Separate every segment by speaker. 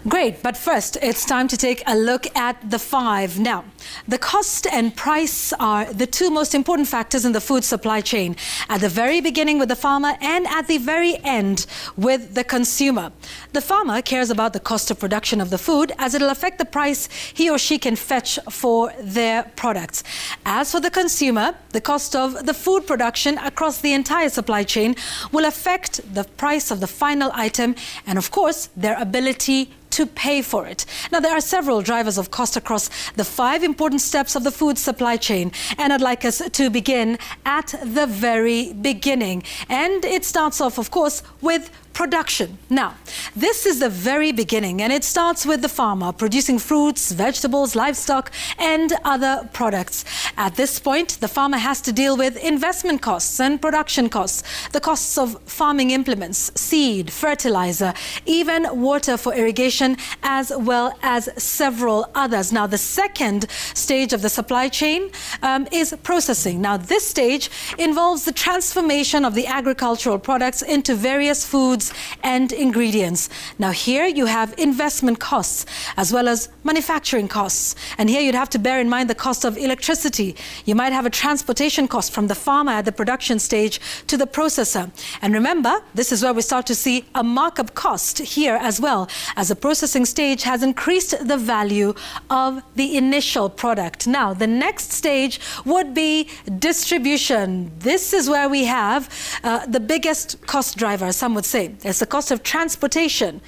Speaker 1: Great, but first it's time to take a look at the 5. Now, the cost and price are the two most important factors in the food supply chain, at the very beginning with the farmer and at the very end with the consumer. The farmer cares about the cost of production of the food, as it'll affect the price he or she can fetch for their products. As for the consumer, the cost of the food production across the entire supply chain will affect the price of the final item and, of course, their ability to pay for it. Now, there are several drivers of cost across the 5 important steps of the food supply chain, and I'd like us to begin at the very beginning. And it starts off, of course, with production. Now, this is the very beginning, and it starts with the farmer producing fruits, vegetables, livestock, and other products. At this point, the farmer has to deal with investment costs and production costs, the costs of farming implements, seed, fertilizer, even water for irrigation, as well as several others. Now, the second stage of the supply chain is processing. Now, this stage involves the transformation of the agricultural products into various foods and ingredients. Now, here you have investment costs as well as manufacturing costs. And here you'd have to bear in mind the cost of electricity. You might have a transportation cost from the farmer at the production stage to the processor. And remember, this is where we start to see a markup cost here as well, as the processing stage has increased the value of the initial product. Now, the next stage would be distribution. This is where we have the biggest cost driver, some would say. It's the cost of transportation.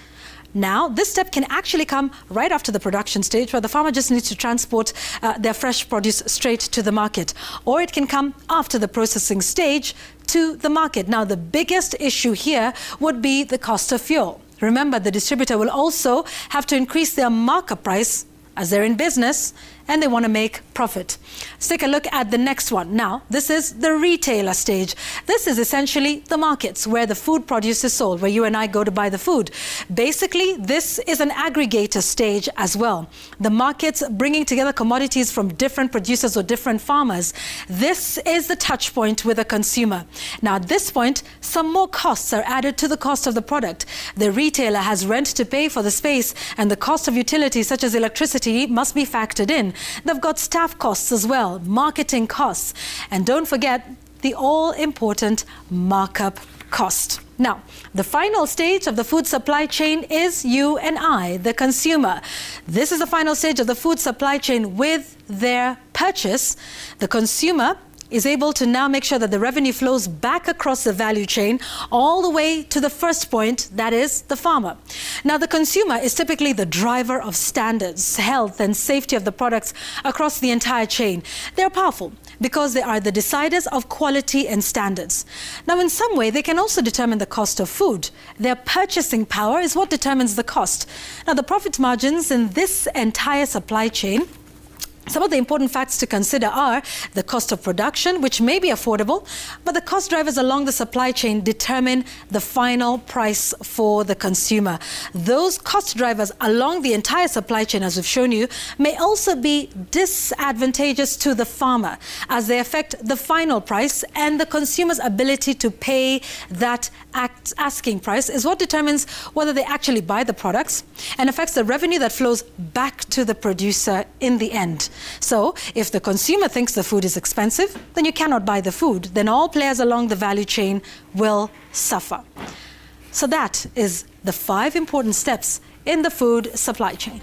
Speaker 1: Now, this step can actually come right after the production stage, where the farmer just needs to transport their fresh produce straight to the market. Or it can come after the processing stage to the market. Now, the biggest issue here would be the cost of fuel. Remember, the distributor will also have to increase their markup price as they're in business and they want to make profit. Let's take a look at the next one. Now, this is the retailer stage. This is essentially the markets where the food produce is sold, where you and I go to buy the food. Basically, this is an aggregator stage as well. The markets bringing together commodities from different producers or different farmers. This is the touch point with a consumer. Now, at this point, some more costs are added to the cost of the product. The retailer has rent to pay for the space, and the cost of utilities such as electricity must be factored in. They've got staff costs as well, marketing costs, and don't forget the all-important markup cost. Now, the final stage of the food supply chain is you and I, the consumer. This is the final stage of the food supply chain. With their purchase, the consumer is able to now make sure that the revenue flows back across the value chain all the way to the first point, that is the farmer. Now, the consumer is typically the driver of standards, health and safety of the products across the entire chain. They're powerful because they are the deciders of quality and standards. Now, in some way, they can also determine the cost of food. Their purchasing power is what determines the cost. Now, the profit margins in this entire supply chain, some of the important facts to consider are the cost of production, which may be affordable, but the cost drivers along the supply chain determine the final price for the consumer. Those cost drivers along the entire supply chain, as we've shown you, may also be disadvantageous to the farmer, as they affect the final price, and the consumer's ability to pay that asking price is what determines whether they actually buy the products and affects the revenue that flows back to the producer in the end. So, if the consumer thinks the food is expensive, then you cannot buy the food. Then all players along the value chain will suffer. So that is the 5 important steps in the food supply chain.